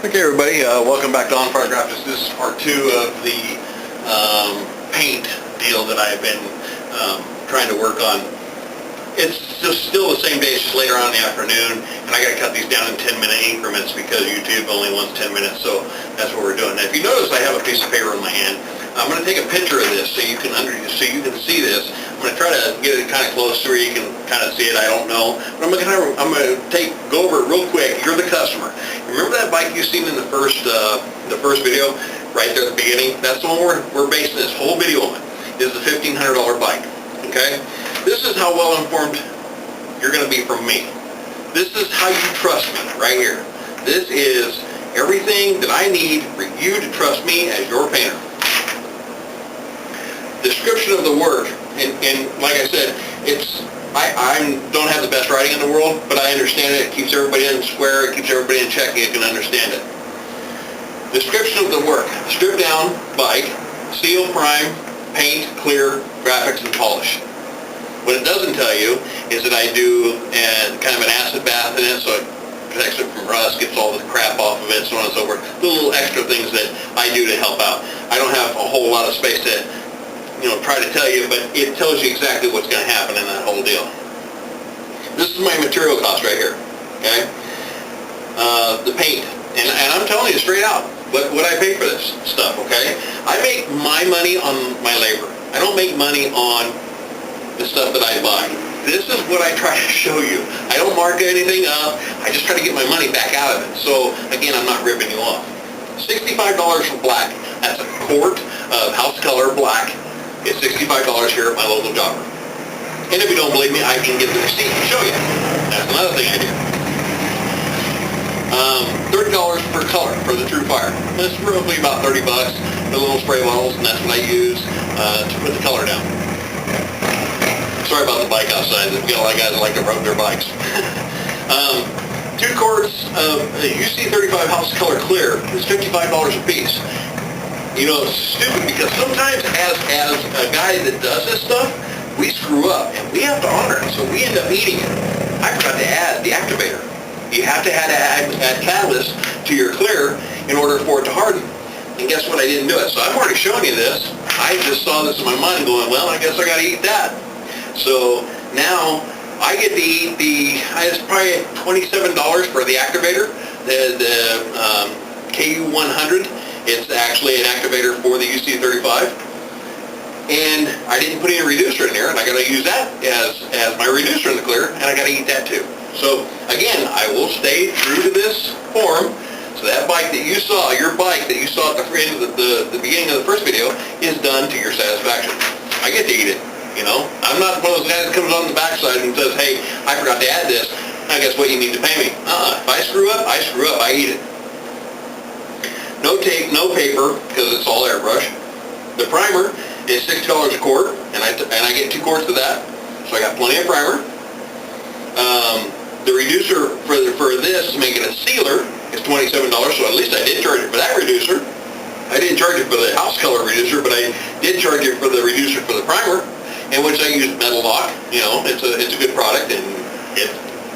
Okay, everybody, welcome back to On Fire Graphics. This is part 2 of the paint deal that I've been trying to work on. It's just still the same day, it's just later on in the afternoon, and I got to cut these down in 10-minute increments because YouTube only wants 10 minutes, so that's what we're doing. Now, if you notice, I have a piece of paper in my hand. I'm going to take a picture of this so you can see this. I'm going to try to get it kind of close to where you can kind of see it. I don't know, but I'm going to go over it real quick. You're the customer. Remember that bike you've seen in the first video, right there at the beginning? That's the one we're basing this whole video on. Is the $1,500 bike. Okay? This is how well informed you're going to be from me. This is how you trust me right here. This is everything that I need for you to trust me as your painter. Description of the work, and like I said, I don't have the best writing in the world, but I understand it. It keeps everybody in square, it keeps everybody in check, and you can understand it. Description of the work: strip down bike, seal, prime, paint, clear, graphics, and polish. What it doesn't tell you is that I do kind of an acid bath in it, so it protects it from rust, gets all the crap off of it, so on and so forth. The little extra things that I do to help out. I don't have a whole lot of space to try to tell you, but it tells you exactly what's going to happen in that whole deal. This is my material cost right here, okay? The paint, and I'm telling you straight out what I pay for this stuff, okay? I make my money on my labor. I don't make money on the stuff that I buy. This is what I try to show you. I don't mark anything up. I just try to get my money back out of it. So again, I'm not ripping you off. $65 for black. That's a quart of house color black. It's $65 here at my local jobber. And if you don't believe me, I can get the receipt and show you. That's another thing I do. $30 per color for the True Fire. That's roughly about 30 bucks. The little spray bottles, and that's what I use to put the color down. Sorry about the bike outside. We've got a lot of guys that like to rub their bikes. 2 quarts of UC35 House Color Clear is $55 a piece. You know, it's stupid because sometimes as a guy that does this stuff, we screw up and we have to honor it, so we end up eating it. I forgot to add the activator. You have to add catalyst to your clear in order for it to harden. And guess what? I didn't do it. So I'm already showing you this. I just saw this in my mind going, well, I guess I got to eat that. So now I get to eat it's probably $27 for the activator, the KU100. It's actually an activator for the UC35. And I didn't put any reducer in there, and I got to use that as my reducer in the clear, and I got to eat that too. So again, I will stay true to this form. So that bike that you saw, your bike that you saw at the beginning of the first video, is done to your satisfaction. I get to eat it. You know, I'm not one of those guys that comes on the backside and says, hey, I forgot to add this. Now guess what? You need to pay me. If I screw up, I eat it. No tape, no paper, because it's all airbrush. The primer is $60 a quart, and I get 2 quarts of that, so I got plenty of primer. The reducer for this to make it a sealer is $27, so at least I did charge it for that reducer. I didn't charge it for the house color reducer, but I did charge it for the reducer for the primer, in which I use metal lock. You know, it's a good product, and it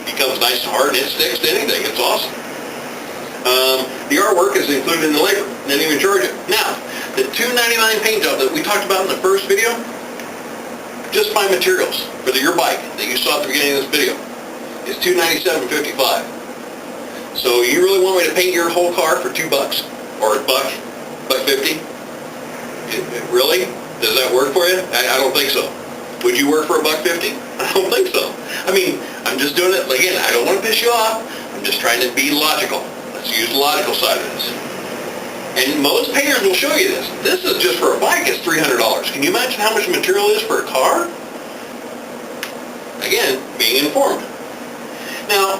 becomes nice and hard, and it sticks to anything. It's awesome. The artwork is included in the labor. Didn't even charge it. Now, the $2.99 paint job that we talked about in the first video, just my materials for your bike that you saw at the beginning of this video, is $297.55. So you really want me to paint your whole car for $2 or $1.50? Really? Does that work for you? I don't think so. Would you work for $1.50? I don't think so. I mean, I'm just doing it, again, I don't want to piss you off. I'm just trying to be logical. Let's use the logical side of this. And most painters will show you this. This is just for a bike, it's $300. Can you imagine how much material is for a car? Again, being informed. Now,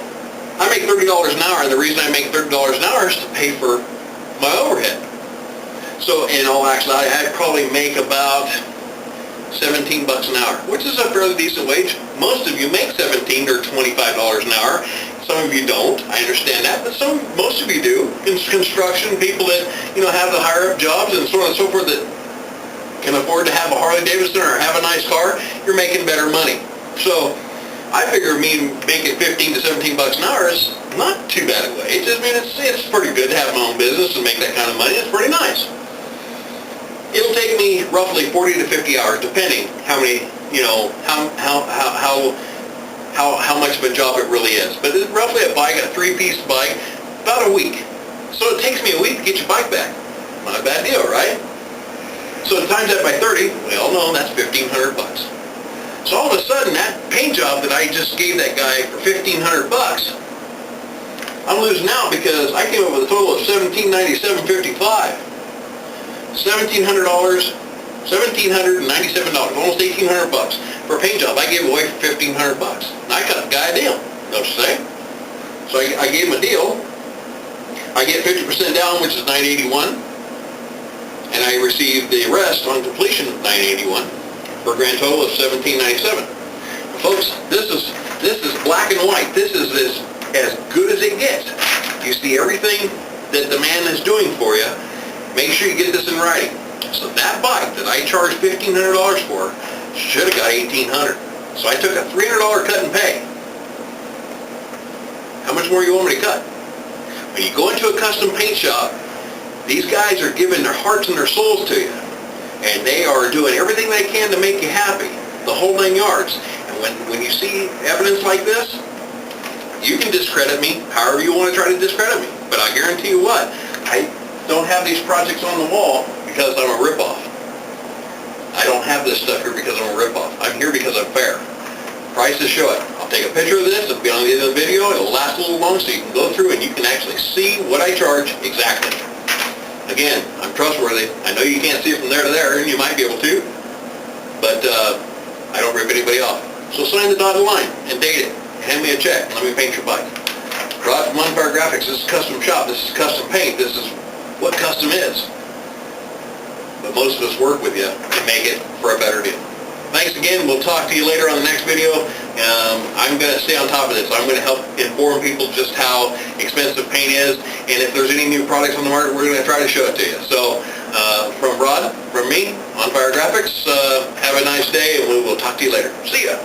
I make $30 an hour, and the reason I make $30 an hour is to pay for my overhead. So, in all actuality, I probably make about $17 an hour, which is a fairly decent wage. Most of you make $17 or $25 an hour. Some of you don't. I understand that, but most of you do. Construction people that have the higher up jobs and so on and so forth that can afford to have a Harley Davidson or have a nice car, you're making better money. So I figure me making $15 to $17 an hour is not too bad a wage. I mean, mean, it's pretty good to have my own business and make that kind of money. It's pretty nice. It'll take me roughly 40 to 50 hours, depending how many, you know, how much of a job it really is. But it's roughly a bike, a 3-piece bike, about a week. So it takes me a week to get your bike back. Not a bad deal, right? So times that by 30, we all know that's $1,500 bucks. So all of a sudden, that paint job that I just gave that guy for $1,500 bucks, I'm losing out because I came up with a total of $1,797.55. $1,797, almost $1,800 bucks for a paint job I gave away for $1,500 bucks. And I cut the guy a deal, don't you say? So I gave him a deal. I get 50% down, which is $981. And I received the rest on completion of $981 for a grand total of $1,797. Folks, this is black and white. This is as good as it gets. You see everything that the man is doing for you. Make sure you get this in writing. So that bike that I charged $1,500 for should have got $1,800. So I took a $300 cut and pay. How much more you want me to cut? When you go into a custom paint shop, these guys are giving their hearts and their souls to you. And they are doing everything they can to make you happy. The whole 9 yards. And when you see evidence like this, you can discredit me however you want to try to discredit me. But I guarantee you what, I don't have these projects on the wall because I'm a ripoff. I don't have this stuff here because I'm a ripoff. I'm here because I'm fair. Prices show it. I'll take a picture of this. It'll be on the end of the video. It'll last a little long so you can go through and you can actually see what I charge exactly. Again, I'm trustworthy. I know you can't see it from there to there, and you might be able to, but I don't rip anybody off. So sign the dotted line and date it. Hand me a check and let me paint your bike. Rod from Bonfire Graphics. This is custom shop. This is custom paint. This is what custom is. But most of us work with you to make it for a better deal. Thanks again. We'll talk to you later on the next video. I'm going to stay on top of this. I'm going to help inform people just how expensive paint is, and if there's any new products on the market, we're going to try to show it to you. So from Rod, from me, On Fire Graphics, have a nice day, and we will talk to you later. See ya.